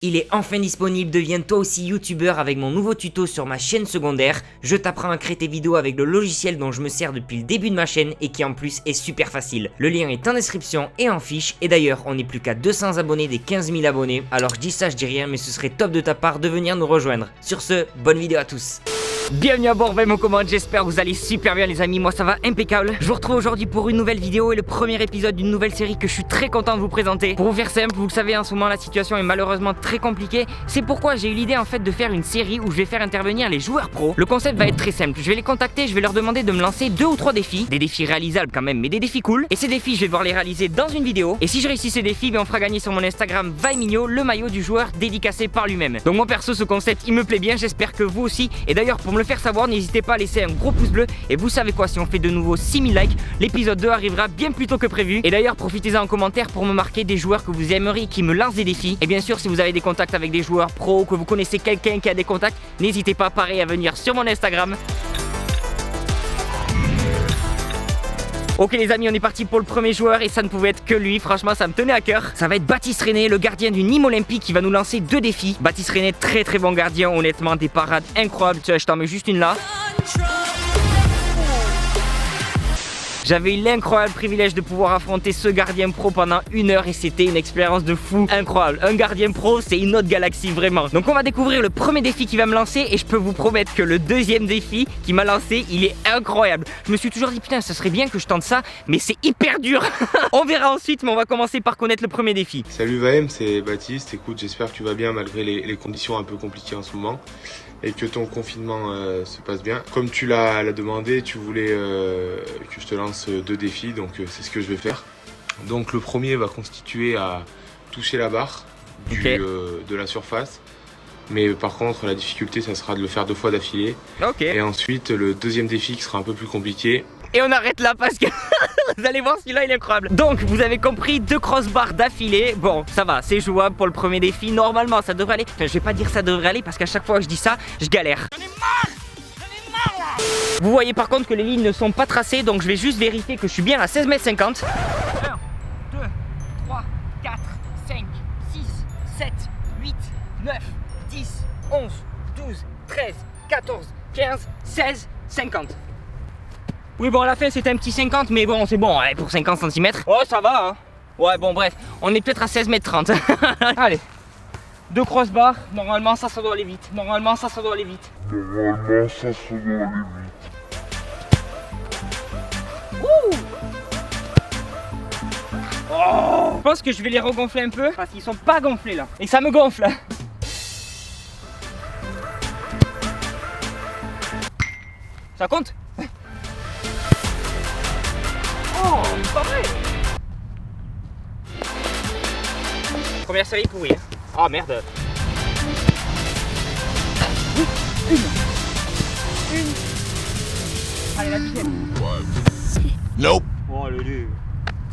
Il est enfin disponible, deviens toi aussi youtubeur avec mon nouveau tuto sur ma chaîne secondaire. Je t'apprends à créer tes vidéos avec le logiciel dont je me sers depuis le début de ma chaîne et qui en plus est super facile. Le lien est en description et en fiche, et d'ailleurs on n'est plus qu'à 200 abonnés des 15 000 abonnés, alors je dis ça je dis rien mais ce serait top de ta part de venir nous rejoindre. Sur ce, bonne vidéo à tous. Bienvenue à bord, mon commande, j'espère que vous allez super bien les amis, moi ça va impeccable. Je vous retrouve aujourd'hui pour une nouvelle vidéo et le premier épisode d'une nouvelle série que je suis très content de vous présenter. Pour vous faire simple, vous le savez en ce moment la situation est malheureusement très compliquée. C'est pourquoi j'ai eu l'idée en fait de faire une série où je vais faire intervenir les joueurs pros. Le concept va être très simple, je vais les contacter, je vais leur demander de me lancer 2 ou 3 défis. Des défis réalisables quand même, mais des défis cool. Et ces défis je vais devoir les réaliser dans une vidéo. Et si je réussis ces défis, on fera gagner sur mon Instagram Vaimigno le maillot du joueur dédicacé par lui-même. Donc moi perso ce concept il me plaît bien, j'espère que vous aussi. Et d'ailleurs pour me le faire savoir, n'hésitez pas à laisser un gros pouce bleu. Et vous savez quoi, si on fait de nouveau 6000 likes, l'épisode 2 arrivera bien plus tôt que prévu. Et d'ailleurs profitez-en en commentaire pour me marquer des joueurs que vous aimeriez qui me lancent des défis. Et bien sûr si vous avez des contacts avec des joueurs pros, que vous connaissez quelqu'un qui a des contacts, n'hésitez pas pareil à venir sur mon Instagram. Ok les amis, on est parti pour le premier joueur et ça ne pouvait être que lui, franchement ça me tenait à cœur. Ça va être Baptiste René, le gardien du Nîmes Olympique qui va nous lancer 2 défis. Baptiste René, très très bon gardien, honnêtement des parades incroyables, tu vois, je t'en mets juste une là. J'avais eu l'incroyable privilège de pouvoir affronter ce gardien pro pendant 1 heure et c'était une expérience de fou incroyable. Un gardien pro, c'est une autre galaxie vraiment. Donc on va découvrir le premier défi qui va me lancer et je peux vous promettre que le deuxième défi qui m'a lancé, il est incroyable. Je me suis toujours dit putain, ça serait bien que je tente ça, mais c'est hyper dur. On verra ensuite, mais on va commencer par connaître le premier défi. Salut Vaem, c'est Baptiste. Écoute, j'espère que tu vas bien malgré les conditions un peu compliquées en ce moment et que ton confinement se passe bien. Comme tu l'as demandé, tu voulais que je te lance 2 défis, donc c'est ce que je vais faire. Donc le premier va constituer à toucher la barre de la surface. Mais par contre, la difficulté, ça sera de le faire 2 fois d'affilée. Ok. Et ensuite, le deuxième défi qui sera un peu plus compliqué. Et on arrête là parce que vous allez voir, celui-là il est incroyable. Donc vous avez compris, 2 crossbars d'affilée. Bon ça va, c'est jouable pour le premier défi. Normalement ça devrait aller. Enfin je vais pas dire ça devrait aller parce qu'à chaque fois que je dis ça, je galère. J'en ai marre là. Vous voyez par contre que les lignes ne sont pas tracées. Donc je vais juste vérifier que je suis bien à 16,50 m. 1, 2, 3, 4, 5, 6, 7, 8, 9, 10, 11, 12, 13, 14, 15, 16, 50. Oui bon à la fin c'était un petit 50 mais bon c'est bon ouais, pour 50 cm. Oh ça va hein. Ouais bon bref, on est peut-être à 16,30 m. Allez, 2 crossbars, normalement ça doit aller vite. Normalement ça doit aller vite. Ouh. Oh, je pense que je vais les regonfler un peu parce qu'ils sont pas gonflés là. Et ça me gonfle. Ça compte? Oh, pas vrai. Première série pourrie. Oh merde. Une. Allez la deuxième. Nope. Oh le dieu.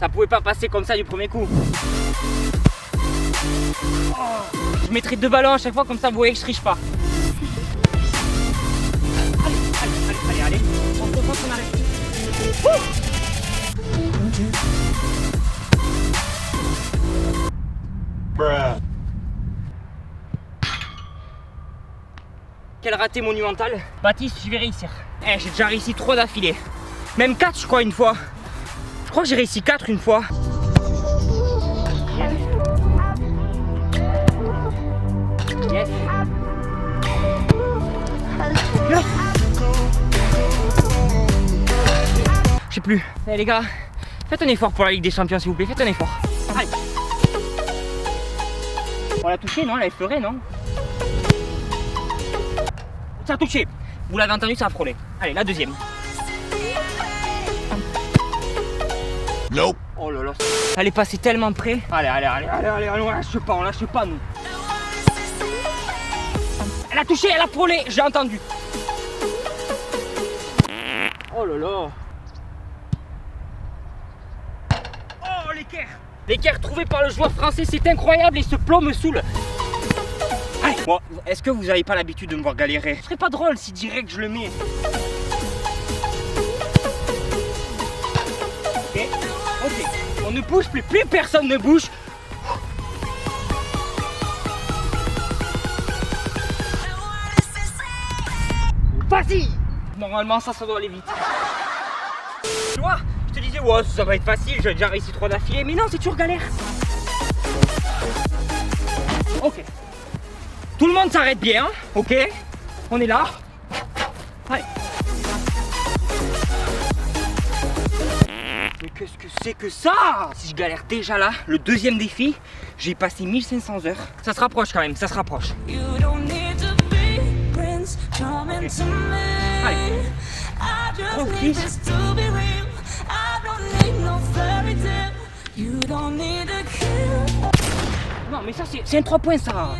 Ça pouvait pas passer comme ça du premier coup. Oh, je mettrai 2 ballons à chaque fois comme ça vous voyez que je triche pas. Allez. On se concentre, on arrête. Quel raté monumental. Baptiste, je vais réussir. Eh, j'ai déjà réussi 3 d'affilée. Même 4 je crois une fois. Je crois que j'ai réussi 4 une fois. Yes. Yes. Je sais plus. Allez les gars, faites un effort pour la Ligue des Champions s'il vous plaît, faites un effort. Allez. On l'a touché non? Elle a effleuré non? Ça a touché. Vous l'avez entendu, ça a frôlé. Allez, la deuxième. Nope. Oh là là. Elle est passée tellement près. Allez, on lâche pas nous. Elle a touché, elle a frôlé, j'ai entendu. Oh là là. Oh l'équerre. L'équerre trouvé par le joueur français, c'est incroyable et ce plomb me saoule. Allez. Bon, est-ce que vous avez pas l'habitude de me voir galérer? Ce serait pas drôle si direct je le mets. Ok, on ne bouge plus, plus personne ne bouge. Vas-y. Normalement ça doit aller vite. Tu vois, je te disais ouais ça va être facile, j'ai déjà réussi 3 d'affilée, mais non c'est toujours galère. Ok. Tout le monde s'arrête bien, ok. On est là. Allez. Mais qu'est-ce que c'est que ça? Si je galère déjà là, le deuxième défi, j'ai passé 1500 heures. Ça se rapproche quand même, ça se rapproche. Okay. Allez. Oh, please. Non mais ça c'est un 3 points ça.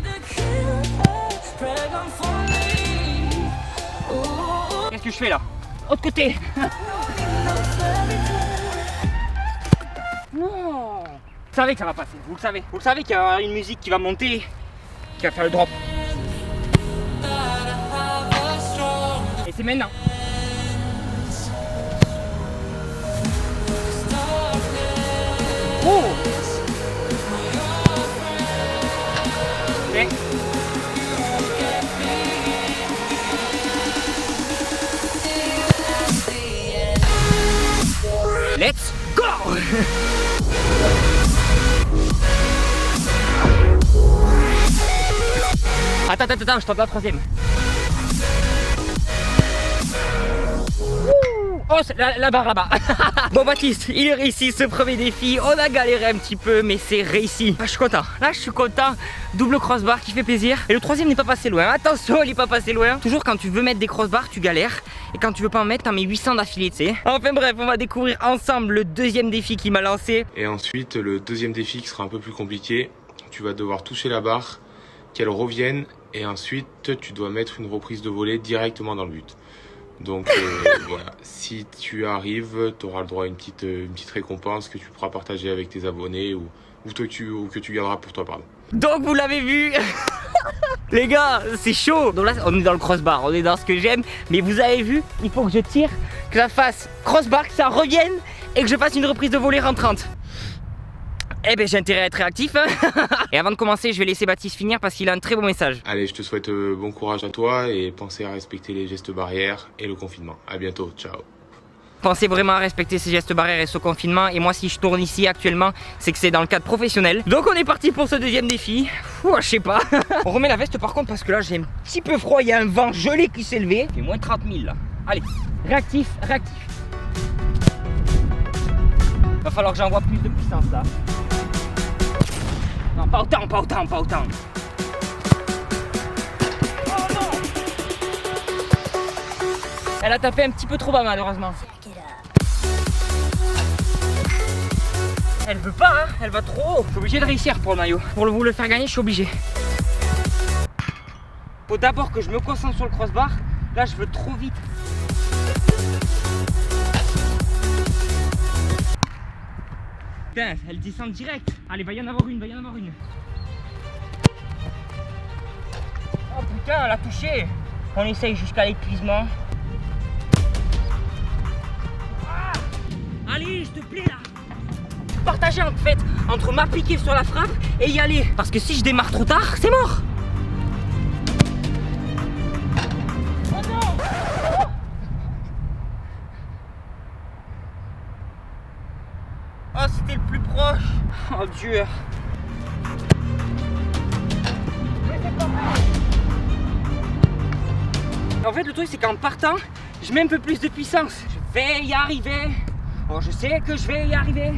Qu'est-ce que je fais là? Autre côté. Non. Vous savez que ça va passer, vous le savez. Vous le savez qu'il y a une musique qui va monter, qui va faire le drop. Et c'est maintenant. Oh. Okay. Let's go. Attends, je tente la troisième. Oh, la barre là-bas. Bon Baptiste, il est réussi ce premier défi. On a galéré un petit peu, mais c'est réussi. Ah, je suis content. Là, je suis content. Double crossbar qui fait plaisir. Et le troisième n'est pas passé loin. Attention, il n'est pas passé loin. Toujours quand tu veux mettre des crossbars, tu galères. Et quand tu veux pas en mettre, t'en mets 800 d'affilée, tu sais. Enfin bref, on va découvrir ensemble le deuxième défi qui m'a lancé. Et ensuite, le deuxième défi qui sera un peu plus compliqué. Tu vas devoir toucher la barre, qu'elle revienne. Et ensuite, tu dois mettre une reprise de volée directement dans le but. Donc voilà, si tu arrives, tu auras le droit à une petite récompense que tu pourras partager avec tes abonnés ou que tu garderas pour toi, pardon. Donc vous l'avez vu. Les gars, c'est chaud. Donc là, on est dans le crossbar, on est dans ce que j'aime. Mais vous avez vu, il faut que je tire, que ça fasse crossbar, que ça revienne et que je fasse une reprise de volée rentrante. Eh ben j'ai intérêt à être réactif hein. Et avant de commencer, je vais laisser Baptiste finir parce qu'il a un très bon message. Allez, je te souhaite bon courage à toi et pensez à respecter les gestes barrières et le confinement. À bientôt, ciao. Pensez vraiment à respecter ces gestes barrières et ce confinement. Et moi, si je tourne ici actuellement, c'est que c'est dans le cadre professionnel. Donc on est parti pour ce deuxième défi. Ouh, je sais pas. On remet la veste par contre parce que là j'ai un petit peu froid. Il y a un vent gelé qui s'est levé. Il fait moins 30 000 là. Allez, réactif, réactif. Va falloir que j'envoie plus de puissance là. Non, pas autant, pas autant, pas autant. Oh non! Elle a tapé un petit peu trop bas malheureusement. Elle veut pas, hein? Elle va trop haut. Je suis obligé de réussir pour le maillot. Pour vous le faire gagner, je suis obligé. Faut d'abord que je me concentre sur le crossbar. Là, je veux trop vite. Putain, elle descend direct. Allez, va y en avoir une, va y en avoir une. Oh putain, elle a touché. On essaye jusqu'à l'épuisement. Ah, allez, s'il te plaît là. Partager en fait entre m'appliquer sur la frappe et y aller. Parce que si je démarre trop tard, c'est mort. Oh non. Oh, c'était le plus proche. Oh, dur. En fait, le truc, c'est qu'en partant, je mets un peu plus de puissance. Je vais y arriver. Oh, je sais que je vais y arriver.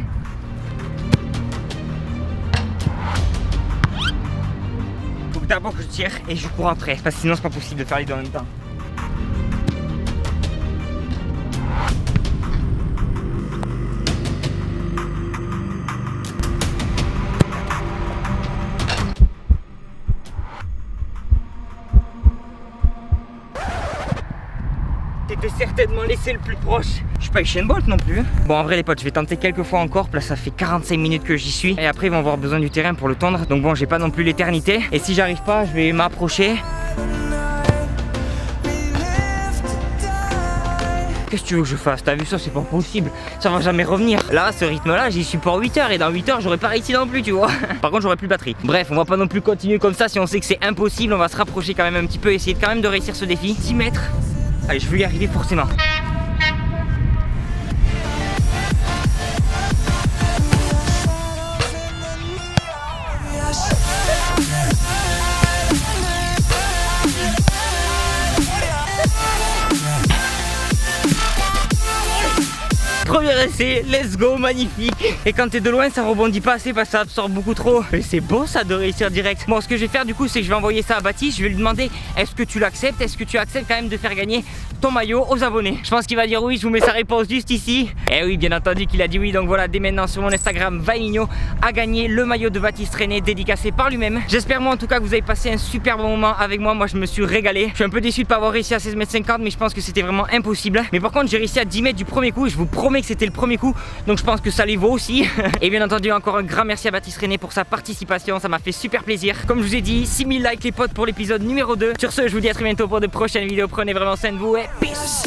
Faut d'abord que je tire et je cours après. Parce que sinon, c'est pas possible de faire les deux en même temps. T'étais certainement laissé le plus proche. Je suis pas Usain Bolt non plus. Bon, en vrai les potes, je vais tenter quelques fois encore. Là ça fait 45 minutes que j'y suis. Et après ils vont avoir besoin du terrain pour le tondre. Donc bon, j'ai pas non plus l'éternité. Et si j'arrive pas, je vais m'approcher. Qu'est-ce que tu veux que je fasse? T'as vu ça? C'est pas possible. Ça va jamais revenir. Là, ce rythme-là, j'y suis pour 8 heures. Et dans 8 heures, j'aurais pas réussi non plus, tu vois. Par contre, j'aurais plus de batterie. Bref, on va pas non plus continuer comme ça. Si on sait que c'est impossible, on va se rapprocher quand même un petit peu. Essayer quand même de réussir ce défi. 10 mètres. Allez, je veux y arriver forcément. Premier essai, let's go, magnifique. Et quand t'es de loin, ça rebondit pas assez parce que ça absorbe beaucoup trop. Mais c'est beau ça de réussir direct. Bon, ce que je vais faire du coup, c'est que je vais envoyer ça à Baptiste. Je vais lui demander, est-ce que tu l'acceptes? Est-ce que tu acceptes quand même de faire gagner ton maillot aux abonnés? Je pense qu'il va dire oui. Je vous mets sa réponse juste ici. Et oui, bien entendu qu'il a dit oui. Donc voilà, dès maintenant sur mon Instagram, Vainigno a gagné le maillot de Baptiste René dédicacé par lui-même. J'espère moi en tout cas que vous avez passé un super bon moment avec moi. Moi je me suis régalé. Je suis un peu déçu de pas avoir réussi à 16,50 m, mais je pense que c'était vraiment impossible. Mais par contre j'ai réussi à 10 mètres du premier coup. Je vous promets que c'était le premier coup, donc je pense que ça les vaut aussi. Et bien entendu encore un grand merci à Baptiste René pour sa participation, ça m'a fait super plaisir. Comme je vous ai dit, 6000 likes les potes pour l'épisode numéro 2. Sur ce, je vous dis à très bientôt pour de prochaines vidéos. Prenez vraiment soin de vous et peace.